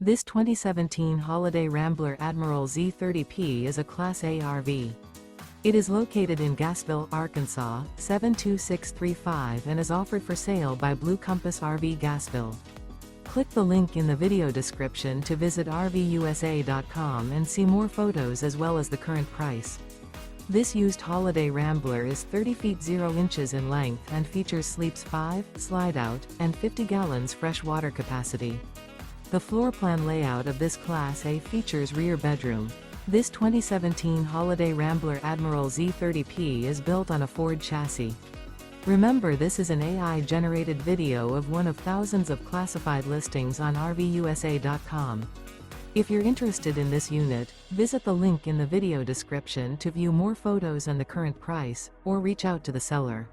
This 2017 Holiday Rambler Admiral Z30P is a Class A RV. It is located in Gassville, Arkansas, 72635 and is offered for sale by Blue Compass RV Gassville. Click the link in the video description to visit RVUSA.com and see more photos as well as the current price. This used Holiday Rambler is 30 feet 0 inches in length and features sleeps 5, slide-out, and 50 gallons fresh water capacity. The floor plan layout of this Class A features rear bedroom. This 2017 Holiday Rambler Admiral Z30P is built on a Ford chassis. Remember, this is an AI-generated video of one of thousands of classified listings on RVUSA.com. If you're interested in this unit, visit the link in the video description to view more photos and the current price, or reach out to the seller.